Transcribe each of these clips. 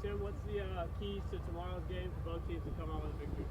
Tim, what's the keys to tomorrow's game for both teams to come out with a victory?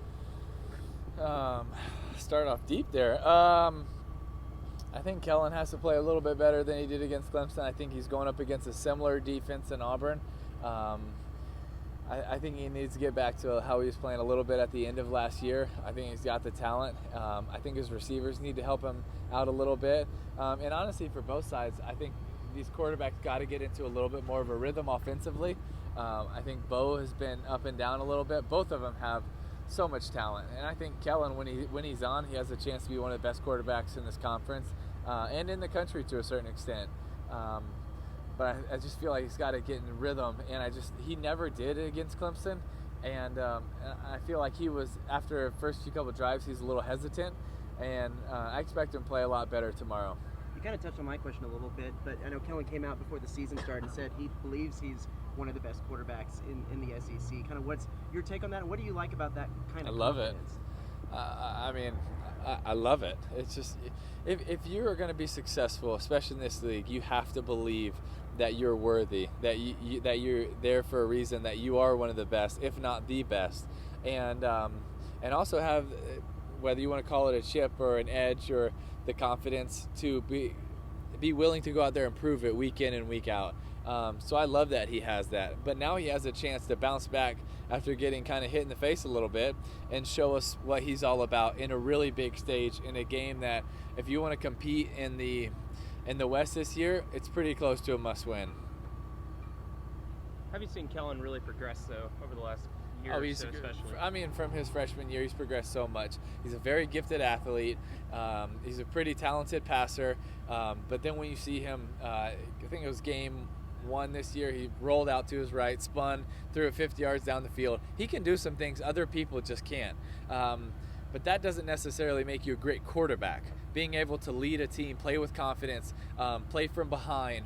Start off deep there. I think Kellen has to play a little bit better than he did against Clemson. I think he's going up against a similar defense in Auburn. I think he needs to get back to how he was playing a little bit at the end of last year. I think he's got the talent. I think his receivers need to help him out a little bit. And honestly, for both sides, I think these quarterbacks got to get into a little bit more of a rhythm offensively. I think Bo has been up and down a little bit. Both of them have so much talent, and I think Kellen, when he's on, he has a chance to be one of the best quarterbacks in this conference and in the country to a certain extent. But I just feel like he's got to get in rhythm, and he never did it against Clemson, and I feel like he was, after the first few couple drives, he's a little hesitant, and I expect him to play a lot better tomorrow. You kind of touched on my question a little bit, but I know Kellen came out before the season started and said he believes he's one of the best quarterbacks in the SEC. Kind of what's your take on that, and what do you like about that kind of confidence? I mean, I love it. It's just, if you are going to be successful, especially in this league, you have to believe that you're worthy, that you're there for a reason, that you are one of the best, if not the best, and also have, whether you want to call it a chip or an edge or the confidence to be willing to go out there and prove it week in and week out. So I love that he has that. But now he has a chance to bounce back after getting kind of hit in the face a little bit and show us what he's all about in a really big stage, in a game that, if you want to compete in the West this year, it's pretty close to a must-win. Have you seen Kellen really progress, though, over the last year or so, especially? I mean, from his freshman year, he's progressed so much. He's a very gifted athlete. He's a pretty talented passer. But then when you see him, I think it was game 1 this year, he rolled out to his right, spun, threw it 50 yards down the field. He can do some things other people just can't. But that doesn't necessarily make you a great quarterback. Being able to lead a team, play with confidence, play from behind,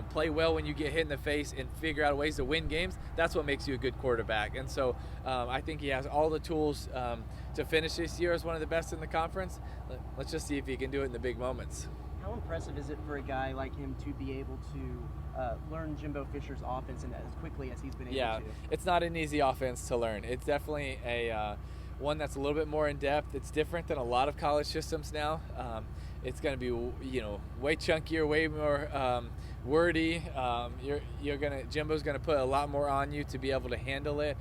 play well when you get hit in the face, and figure out ways to win games, that's what makes you a good quarterback. And so I think he has all the tools to finish this year as one of the best in the conference. Let's just see if he can do it in the big moments. How impressive is it for a guy like him to be able to learn Jimbo Fisher's offense and as quickly as he's been able to? Yeah, it's not an easy offense to learn. It's definitely a one that's a little bit more in depth. It's different than a lot of college systems now. It's going to be, way chunkier, way more wordy. Jimbo's going to put a lot more on you to be able to handle it.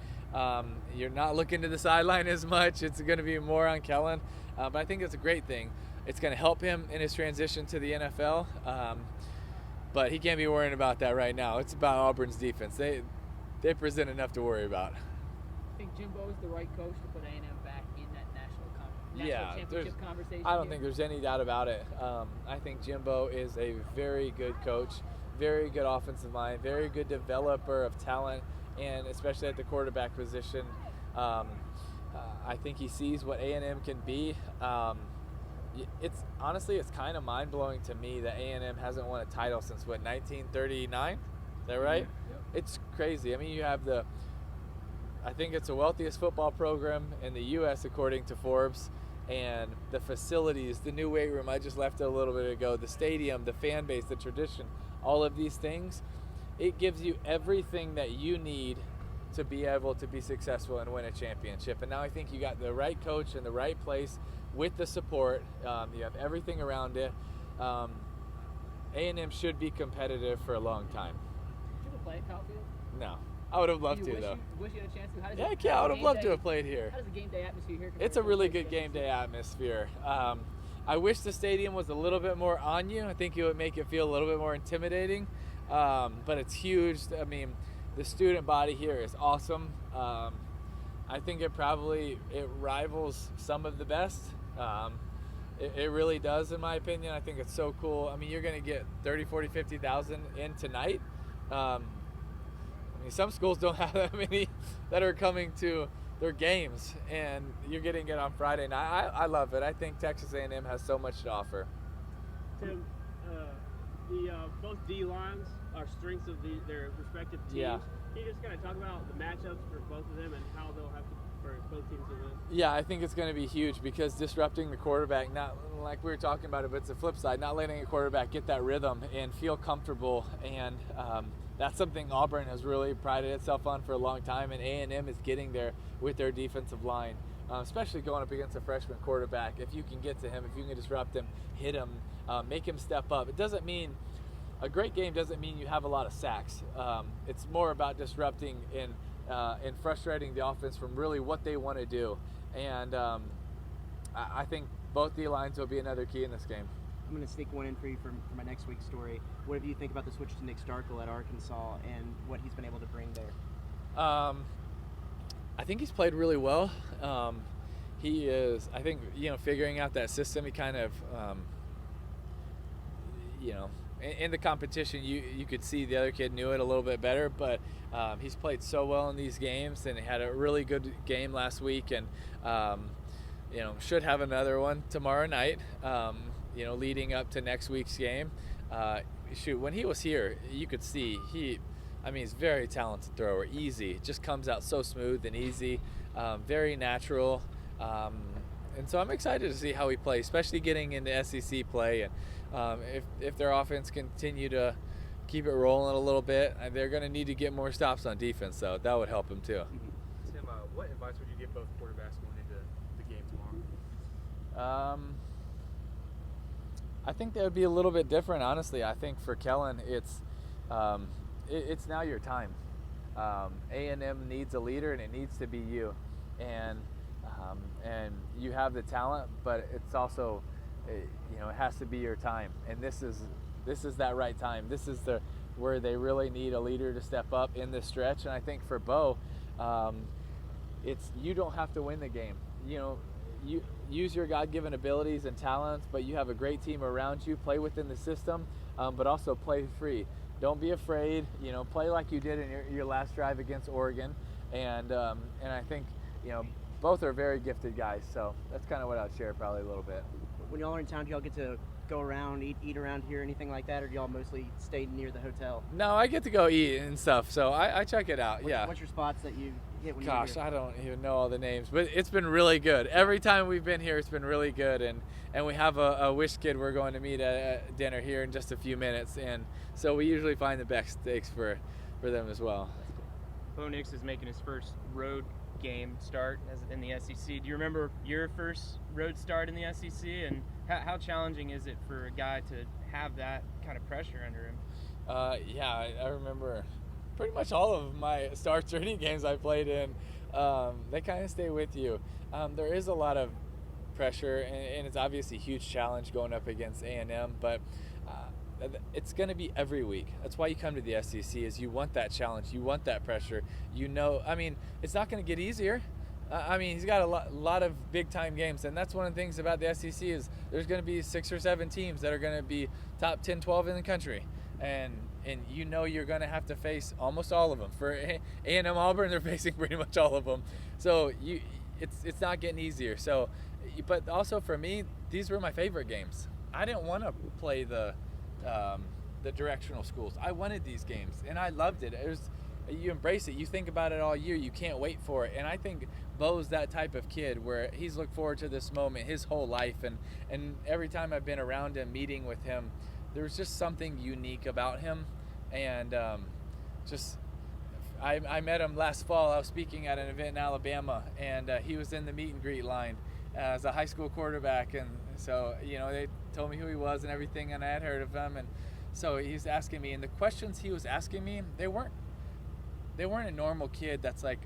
You're not looking to the sideline as much. It's going to be more on Kellen, but I think it's a great thing. It's going to help him in his transition to the NFL, but he can't be worrying about that right now. It's about Auburn's defense. They present enough to worry about. I think Jimbo is the right coach to put A&M back in that national championship conversation. I don't think there's any doubt about it. I think Jimbo is a very good coach, very good offensive mind, very good developer of talent, and especially at the quarterback position. I think he sees what A&M can be. It's kind of mind-blowing to me that A&M hasn't won a title since 1939. Is that right? Yep. It's crazy. I mean, you have I think it's the wealthiest football program in the U.S. according to Forbes, and the facilities, the new weight room, I just left it a little bit ago, the stadium, the fan base, the tradition, all of these things, it gives you everything that you need to be able to be successful and win a championship. And now I think you got the right coach in the right place with the support. You have everything around it. A&M should be competitive for a long time. Did you ever play at Caulfield? No. I would have loved to, though. Wish you had a chance to? I would have loved to have played here. How does the game day atmosphere here compare? It's a really good game day atmosphere. I wish the stadium was a little bit more on you. I think it would make it feel a little bit more intimidating. But it's huge. I mean, the student body here is awesome. I think it rivals some of the best. It really does, in my opinion. I think it's so cool. I mean, you're going to get 30, 40, 50,000 in tonight. Some schools don't have that many that are coming to their games, and you're getting it on Friday night. I love it. I think Texas A&M has so much to offer. Tim, both D lines are strengths of their respective teams. Yeah. Can you just kind of talk about the matchups for both of them and how they'll have to, for both teams to win? Yeah, I think it's going to be huge because disrupting the quarterback, not like we were talking about it, but it's the flip side, not letting a quarterback get that rhythm and feel comfortable and that's something Auburn has really prided itself on for a long time, and A&M is getting there with their defensive line, especially going up against a freshman quarterback. If you can get to him, if you can disrupt him, hit him, make him step up. It doesn't mean a great game doesn't mean you have a lot of sacks. It's more about disrupting and frustrating the offense from really what they want to do. And I think both D-lines will be another key in this game. I'm going to sneak one in for you for my next week's story. What do you think about the switch to Nick Starkel at Arkansas and what he's been able to bring there? I think he's played really well. He is, I think, figuring out that system. He kind of, in the competition, you could see the other kid knew it a little bit better, but he's played so well in these games, and he had a really good game last week, and should have another one tomorrow night. Leading up to next week's game. When he was here, you could see he's a very talented thrower, easy, just comes out so smooth and easy, very natural. And so I'm excited to see how he plays, especially getting into SEC play. And if their offense continue to keep it rolling a little bit, they're going to need to get more stops on defense, so that would help them too. Tim, what advice would you give both quarterbacks going into the game tomorrow? I think that would be a little bit different, honestly. I think for Kellen, it's now your time. A&M needs a leader, and it needs to be you. And you have the talent, but it's also, it has to be your time. And this is that right time. This is where they really need a leader to step up in this stretch. And I think for Bo, you don't have to win the game. You use your God-given abilities and talents, but you have a great team around you. Play within the system, but also play free. Don't be afraid. Play like you did in your last drive against Oregon, and I think both are very gifted guys. So that's kind of what I'd share probably a little bit. When y'all are in town, do y'all get to go around, eat around here, anything like that, or do y'all mostly stay near the hotel? No, I get to go eat and stuff, so I check it out. What's your spots that you hit when Gosh, you're here? I don't even know all the names, but it's been really good. Every time we've been here, it's been really good, and we have a Wish kid we're going to meet at dinner here in just a few minutes, and so we usually find the best steaks for them as well. Bo Nix is making his first road game start in the SEC. Do you remember your first road start in the SEC, and how challenging is it for a guy to have that kind of pressure under him? I remember pretty much all of my starts or any games I played in. They kind of stay with you. There is a lot of pressure, and it's obviously a huge challenge going up against A&M, but it's going to be every week. That's why you come to the SEC, is you want that challenge, you want that pressure. It's not going to get easier. He's got a lot of big-time games, and that's one of the things about the SEC is there's going to be 6 or 7 teams that are going to be top 10, 12 in the country, and you're going to have to face almost all of them. For A&M Auburn, they're facing pretty much all of them. So it's not getting easier. So, but also for me, these were my favorite games. I didn't want to play the directional schools. I wanted these games, and I loved it. You embrace it. You think about it all year. You can't wait for it. And I think Bo's that type of kid where he's looked forward to this moment his whole life. And every time I've been around him, meeting with him, there was just something unique about him. And I met him last fall. I was speaking at an event in Alabama, and he was in the meet and greet line as a high school quarterback. And so, they told me who he was and everything, and I had heard of him. And so he's asking me, and the questions he was asking me, they weren't a normal kid that's like,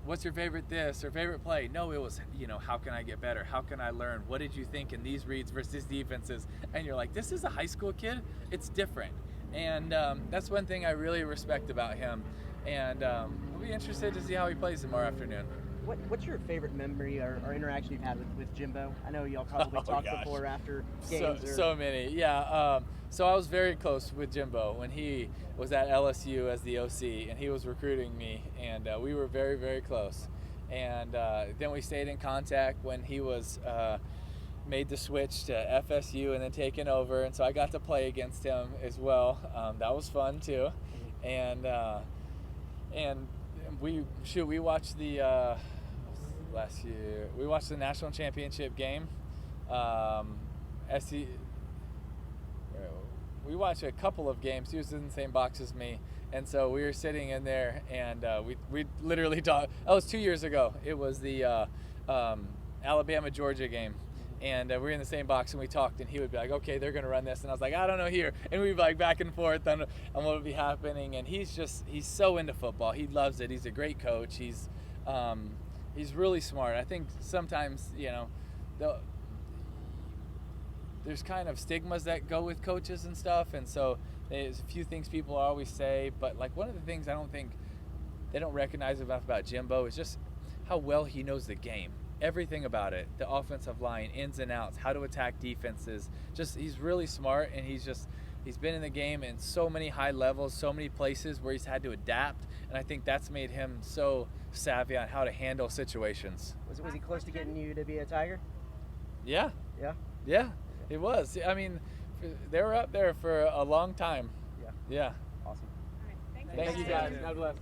what's your favorite this or favorite play? No, it was, how can I get better? How can I learn? What did you think in these reads versus defenses? And you're like, this is a high school kid? It's different. And that's one thing I really respect about him. And I'll be interested to see how he plays tomorrow afternoon. What's your favorite memory or interaction you've had with Jimbo? I know y'all probably talked before or after games. So many, yeah. So I was very close with Jimbo when he was at LSU as the OC, and he was recruiting me, and we were very, very close. And then we stayed in contact when he was made the switch to FSU and then taken over, and so I got to play against him as well. That was fun too. And we watched the last year. We watched the national championship game. we watched a couple of games. He was in the same box as me, and so we were sitting in there, and we literally talked. That was 2 years ago. It was the Alabama-Georgia game. And we were in the same box, and we talked, and he would be like, okay, they're going to run this. And I was like, I don't know here. And we'd be like back and forth on what would be happening. And he's so into football. He loves it. He's a great coach. He's really smart. I think sometimes, there's kind of stigmas that go with coaches and stuff. And so there's a few things people always say. But, like, one of the things I don't think they don't recognize enough about Jimbo is just how well he knows the game. Everything about it, the offensive line, ins and outs, how to attack defenses. Just he's really smart, and he's been in the game in so many high levels, so many places where he's had to adapt, and I think that's made him so savvy on how to handle situations. Was he close to getting you to be a Tiger? Yeah. Yeah? Yeah, it was. I mean, they were up there for a long time. Yeah. Yeah. Awesome. All right, thanks. Thank you guys. God bless.